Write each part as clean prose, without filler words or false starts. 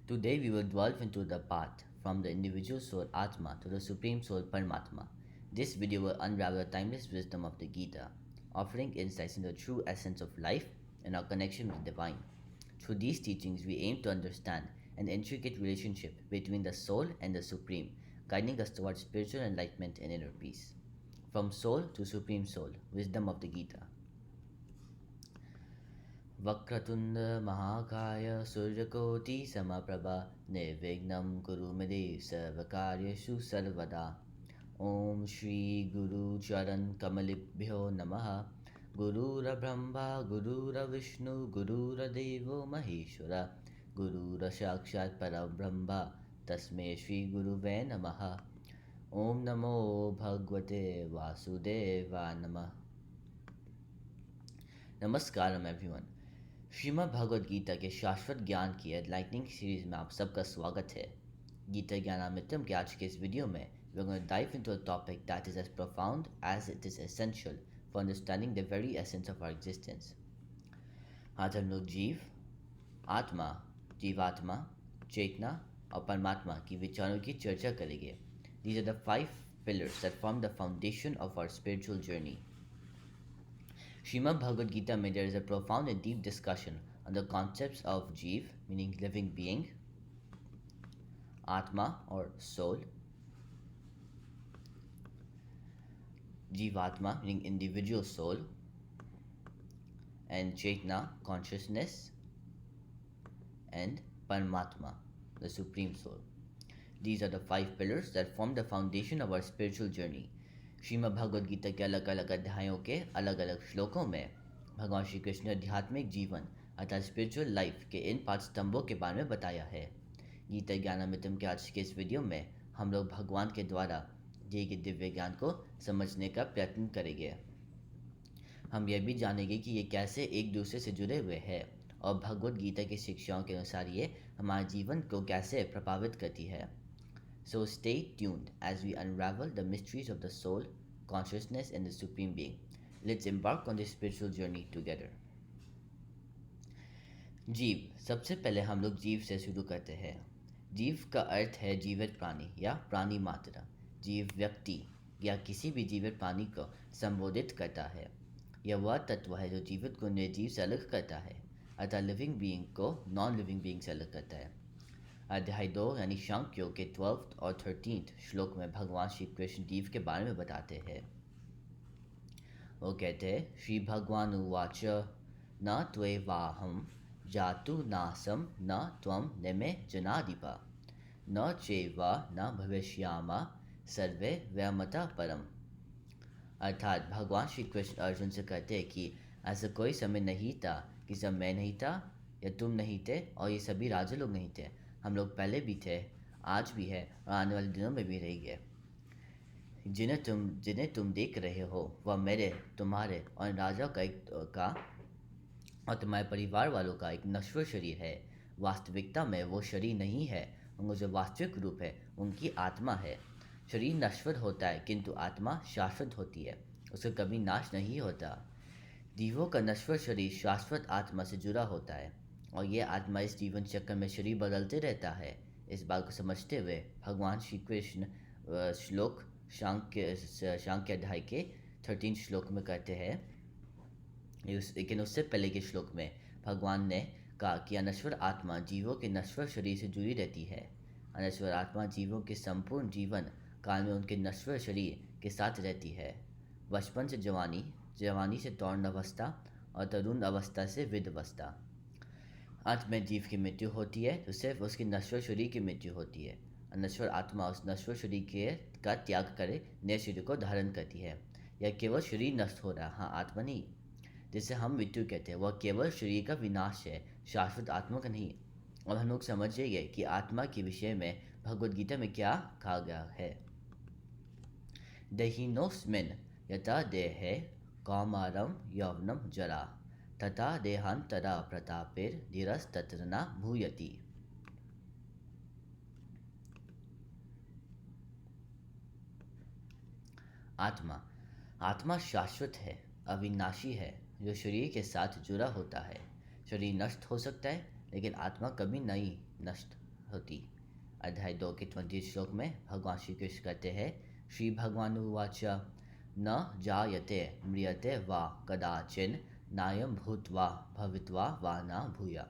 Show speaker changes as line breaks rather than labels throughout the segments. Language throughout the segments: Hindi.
Today we will delve into the path from the individual soul Atma to the supreme soul Paramatma. This video will unravel the timeless wisdom of the Gita, offering insights into the true essence of life and our connection with the divine. Through these teachings, we aim to understand an intricate relationship between the soul and the supreme, guiding us towards spiritual enlightenment and inner peace. From soul to supreme soul, wisdom of the Gita. Vakratunda महाकाय सूर्यकोटि समप्रभा निर्विघ्नं कुरु मे देव सर्वकार्येषु सर्वदा. ओम श्री गुरु चरण कमलेभ्यो नमः. गुरुर्ब्रह्मा गुरुर्विष्णु गुरुर्देवो महेश्वर गुरुर्साक्षात् परब्रह्म तस्मै श्री गुरुवे नमः. ओम नमो भगवते वासुदेवाय नमः. नमस्कारम एवरीवन. श्रीमद् भगवद गीता के शाश्वत ज्ञान की एनलाइटनिंग सीरीज में आप सबका स्वागत है. गीता ज्ञानामृतम के आज के इस वीडियो में we're going to dive into a topic that is as profound as it is essential for understanding the very essence of our existence. आज हम लोग जीव, आत्मा, जीवात्मा, चेतना और परमात्मा की विचारों की चर्चा करेंगे. These are the 5 pillars that form the foundation of our spiritual journey. Srimad Bhagavad Gita में there is a profound and deep discussion on the concepts of Jeev, meaning living being, Atma or soul, Jivatma, meaning individual soul, and Chaitna, consciousness, and Paramatma, the supreme soul. These are the 5 pillars that form the foundation of our spiritual journey. Shrimad Bhagavad Gita के अलग अलग अध्यायों के अलग अलग श्लोकों में भगवान श्री कृष्ण ने आध्यात्मिक जीवन अर्थात स्पिरिचुअल लाइफ के इन 5 स्तंभों के बारे में बताया है. गीता ज्ञानामृतम के आज के इस वीडियो में हम लोग भगवान के द्वारा दिए गए दिव्य ज्ञान को समझने का प्रयत्न करेंगे. हम यह भी जानेंगे कि ये कैसे एक दूसरे से जुड़े हुए हैं और भगवद गीता की शिक्षाओं के अनुसार ये हमारे जीवन को कैसे प्रभावित करती है. So stay tuned as we unravel the mysteries of the soul, consciousness and the supreme being. Let's embark on this spiritual journey together. जीव. सबसे पहले हम लोग जीव से शुरू करते हैं. जीव का अर्थ है जीवित प्राणी या प्राणी मात्र. जीव व्यक्ति या किसी भी जीवित प्राणी को संबोधित करता है. यह वह तत्व है जो जीवित को निर्जीव से अलग करता है अर्थात लिविंग बीइंग को नॉन लिविंग बीइंग से अलग करता है. अध्याय 2 यानी सांख्यों के 12th और 13th श्लोक में भगवान श्री कृष्ण जीव के बारे में बताते हैं. वो कहते हैं श्री भगवान उवाच न त्वेवाहं जातु नासम न त्वं निमे जनाधिपा न चैव न भविष्यामा सर्वे वयमतः परम. अर्थात भगवान श्री कृष्ण अर्जुन से कहते हैं कि ऐसा कोई समय नहीं था कि जब मैं नहीं था या तुम नहीं थे और ये सभी राजा लोग नहीं थे. हम लोग पहले भी थे, आज भी है और आने वाले दिनों में भी रहेंगे. जिन्हें तुम देख रहे हो वह मेरे, तुम्हारे और राजा का और तुम्हारे परिवार वालों का एक नश्वर शरीर है. वास्तविकता में वो शरीर नहीं है. उनका जो वास्तविक रूप है उनकी आत्मा है. शरीर नश्वर होता है किंतु आत्मा शाश्वत होती है. उसका कभी नाश नहीं होता. जीवों का नश्वर शरीर शाश्वत आत्मा से जुड़ा होता है और ये आत्मा इस जीवन चक्र में शरीर बदलते रहता है. इस बात को समझते हुए भगवान श्री कृष्ण श्लोक सांख्य अध्याय के 13 श्लोक में कहते हैं. लेकिन उससे पहले के श्लोक में भगवान ने कहा कि अनश्वर आत्मा जीवों के नश्वर शरीर से जुड़ी रहती है. अनश्वर आत्मा जीवों के संपूर्ण जीवन काल में उनके नश्वर शरीर के साथ रहती है. बचपन से जवानी, जवानी से तरुण अवस्था और तरुण अवस्था से वृद्धावस्था. अंत में जीव की मृत्यु होती है तो सिर्फ उसके नश्वर शरीर की मृत्यु होती है. नश्वर आत्मा उस नश्वर शरीर का त्याग करे नए शरीर को धारण करती है. यह केवल शरीर नष्ट हो रहा, हाँ आत्मा नहीं. जिसे हम मृत्यु कहते हैं वह केवल शरीर का विनाश है, शाश्वत आत्मा का नहीं. अब हम लोग समझेंगे कि आत्मा के विषय में भगवद गीता में क्या कहा गया है. देहिनोस्मिन् यथा देहे कौमारम यौवनम जरा तथा देहांतरा प्रतापेर धीरस्तत्र न भूयति. आत्मा शाश्वत है, अविनाशी है, जो शरीर के साथ जुड़ा होता है. शरीर नष्ट हो सकता है लेकिन आत्मा कभी नहीं नष्ट होती। अध्याय 2 के 20 श्लोक में भगवान श्री कृष्ण कहते हैं, श्री भगवानुवाच न जायते म्रियते वा कदाचिन नायं भूत्वा भवित्वा वा न भूया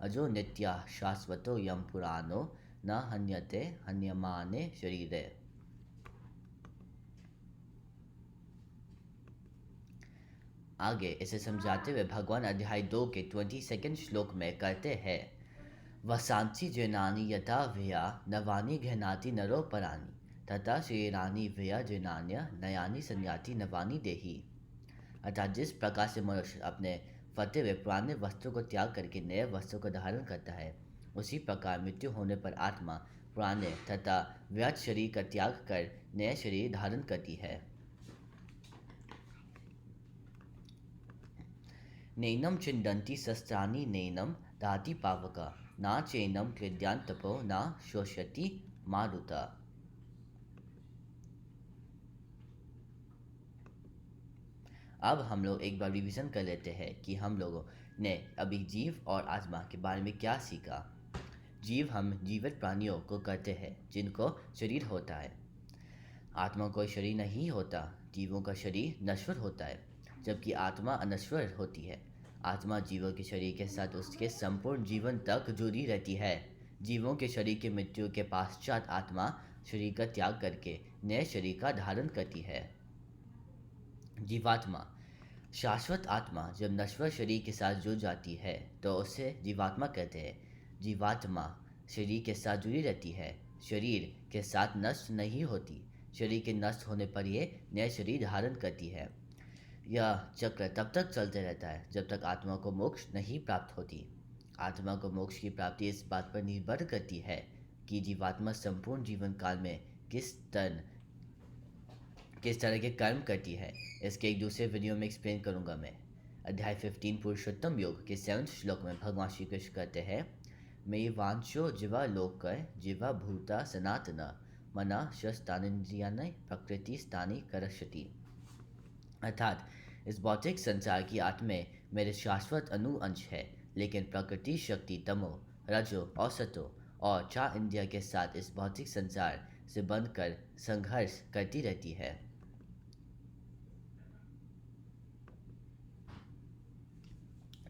अजो नित्या शाश्वतो यम पुराणो न हन्यते हन्यमाने शरीरे। आगे इसे समझाते हुए भगवान अध्याय 2 के 22 श्लोक में कहते हैं, वसांसी जैनानी यथा व्यया नवानी घनाति नरो परानी तथा श्रीरानी व्यया जैनान्य नयानी संयाति नवानी देही। अर्थात जिस प्रकार से मनुष्य अपने फटे हुए पुराने वस्त्रों को त्याग करके नए वस्त्रों को धारण करता है, उसी प्रकार मृत्यु होने पर आत्मा पुराने तथा व्यर्थ शरीर का त्याग कर नए शरीर धारण करती है। नैनम चिंदन्ति शस्त्राणि नैनम दाति पावका ना चैनम क्लेद्यांतपो ना शोषयति मारुता। अब हम लोग एक बार रिवीजन कर लेते हैं कि हम लोगों ने अभी जीव और आत्मा के बारे में क्या सीखा। जीव हम जीवित प्राणियों को कहते हैं जिनको शरीर होता है। आत्मा कोई शरीर नहीं होता, जीवों का शरीर नश्वर होता है, जबकि आत्मा अनश्वर होती है। आत्मा जीवों के शरीर के साथ उसके संपूर्ण जीवन तक जुड़ी रहती है। जीवों के शरीर की मृत्यु के पश्चात आत्मा शरीर का त्याग करके नए शरीर का धारण करती है। जीवात्मा, शाश्वत आत्मा जब नश्वर शरीर के साथ जुड़ जाती है तो उसे जीवात्मा कहते हैं। जीवात्मा शरीर के साथ जुड़ी रहती है, शरीर के साथ नष्ट नहीं होती। शरीर के नष्ट होने पर यह नए शरीर धारण करती है। यह चक्र तब तक चलते रहता है जब तक आत्मा को मोक्ष नहीं प्राप्त होती। आत्मा को मोक्ष की प्राप्ति इस बात पर निर्भर करती है कि जीवात्मा संपूर्ण जीवन काल में किस तरह के कर्म करती है। इसके एक दूसरे वीडियो में एक्सप्लेन करूंगा मैं। अध्याय 15 पुरुषोत्तम योग के 7 श्लोक में भगवान श्री कृष्ण कहते हैं, मयि वांछो जीवा लोक जीवा भूता सनातना मना शस्तानिंद्रियानि प्रकृति स्थानी करशति। अर्थात इस भौतिक संसार की आत्मा मेरे शाश्वत अंश है, लेकिन प्रकृति शक्ति तमो रजो और सतो और 4 इंद्रिय के साथ इस भौतिक संसार से बंधकर संघर्ष करती रहती है।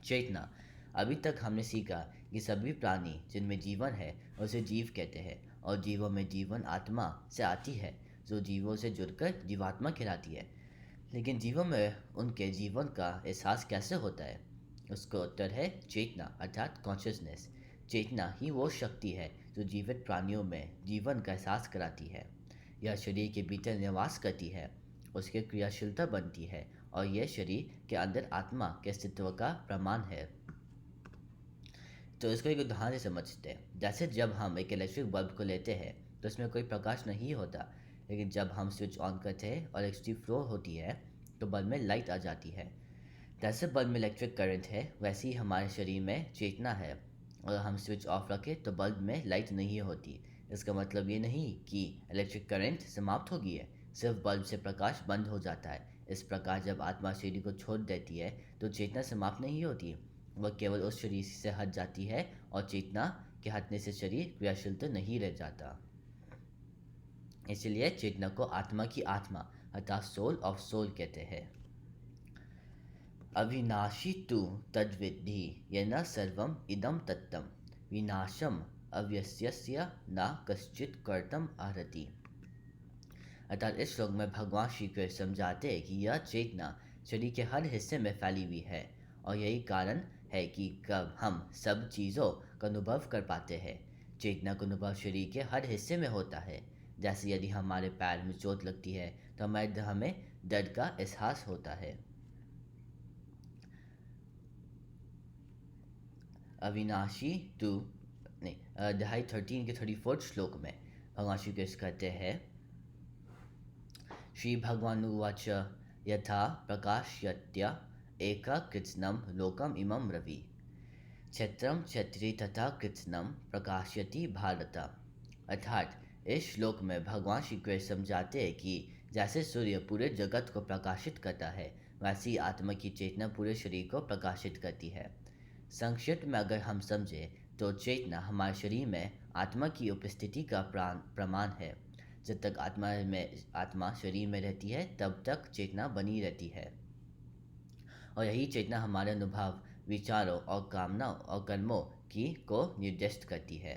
चेतना, अभी तक हमने सीखा कि सभी प्राणी जिनमें जीवन है उसे जीव कहते हैं, और जीवों में जीवन आत्मा से आती है जो जीवों से जुड़कर जीवात्मा कहलाती है। लेकिन जीवों में उनके जीवन का एहसास कैसे होता है? उसका उत्तर है चेतना, अर्थात कॉन्शियसनेस। चेतना ही वो शक्ति है जो जीवित प्राणियों में जीवन का एहसास कराती है। यह शरीर के भीतर निवास करती है, उसकी क्रियाशीलता बनती है, और यह शरीर के अंदर आत्मा के अस्तित्व का प्रमाण है। तो इसको एक उदाहरण से समझते हैं। जैसे जब हम एक इलेक्ट्रिक बल्ब को लेते हैं तो इसमें कोई प्रकाश नहीं होता, लेकिन जब हम स्विच ऑन करते हैं और इलेक्ट्रिसिटी फ्लो होती है तो बल्ब में लाइट आ जाती है। जैसे बल्ब में इलेक्ट्रिक करंट है, वैसे ही हमारे शरीर में चेतना है, और हम स्विच ऑफ रखें तो बल्ब में लाइट नहीं होती। इसका मतलब ये नहीं कि इलेक्ट्रिक करंट समाप्त हो गई है, सिर्फ बल्ब से प्रकाश बंद हो जाता है। इस प्रकार जब आत्मा शरीर को छोड़ देती है तो चेतना समाप्त नहीं होती, वह केवल उस शरीर से हट जाती है, और चेतना के हटने से शरीर क्रियाशील तो नहीं रह जाता। इसलिए चेतना को आत्मा की आत्मा अर्थात सोल ऑफ सोल कहते हैं। अविनाशी तु तद्विद्धि येन सर्वम इदम तत्तम विनाशम अव्यस्यस्य न कश्चित कर्तम अर्हति। अर्थात इस श्लोक में भगवान श्री कृष्ण समझाते हैं कि यह चेतना शरीर के हर हिस्से में फैली हुई है, और यही कारण है कि कब हम सब चीज़ों का अनुभव कर पाते हैं। चेतना का अनुभव शरीर के हर हिस्से में होता है। जैसे यदि हमारे पैर में चोट लगती है तो हमें दर्द का एहसास होता है। अविनाशी टू नहीं, अध्याय 13 के 34 श्लोक में भगवान श्री कृष्ण कहते हैं, श्री भगवानुवाच यथा प्रकाशयत्य एका कृत्स्नं लोकम इमं रवि क्षेत्रम क्षेत्री तथा कृत्स्नं प्रकाशयति भारत। अर्थात इस श्लोक में भगवान श्री कृष्ण समझाते हैं कि जैसे सूर्य पूरे जगत को प्रकाशित करता है, वैसे ही आत्मा की चेतना पूरे शरीर को प्रकाशित करती है। संक्षिप्त में अगर हम समझें तो चेतना हमारे शरीर में आत्मा की उपस्थिति का प्रमाण है। जब तक आत्मा शरीर में रहती है तब तक चेतना बनी रहती है, और यही चेतना हमारे अनुभव, विचारों और कामनाओं और कर्मों की को निर्दिष्ट करती है।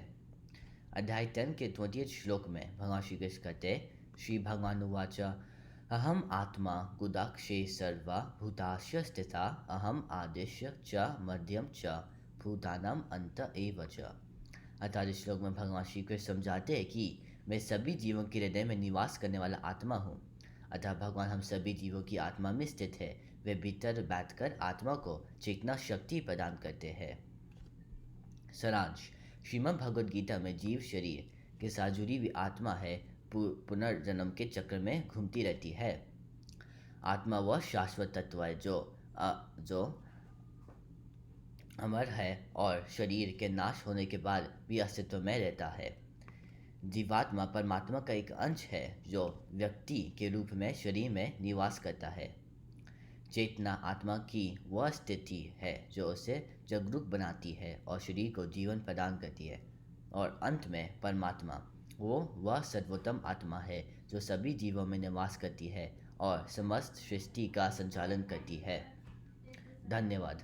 अध्याय 10 के 20 श्लोक में भगवान श्री कृष्ण कहते, श्री भगवान उवाच, अहम आत्मा गुदाक्षे सर्वा भूताश्य स्थिता अहम आदिश्य च मध्यम च भूतानाम अंत एव च। अर्थात इस श्लोक में भगवान श्री कृष्ण समझाते हैं कि मैं सभी जीवों के हृदय में निवास करने वाला आत्मा हूँ। अतः भगवान हम सभी जीवों की आत्मा में स्थित है। वे भीतर बैठकर आत्मा को चेतना शक्ति प्रदान करते हैं। सारांश, श्रीमद् भगवद गीता में जीव शरीर के साथ जुड़ी हुई आत्मा है, पुनर्जन्म के चक्र में घूमती रहती है। आत्मा वह शाश्वत तत्व है जो अमर है और शरीर के नाश होने के बाद भी अस्तित्व में रहता है। जीवात्मा परमात्मा का एक अंश है जो व्यक्ति के रूप में शरीर में निवास करता है। चेतना आत्मा की वह स्थिति है जो उसे जागरूक बनाती है और शरीर को जीवन प्रदान करती है। और अंत में परमात्मा वह सर्वोत्तम आत्मा है जो सभी जीवों में निवास करती है और समस्त सृष्टि का संचालन करती है। धन्यवाद।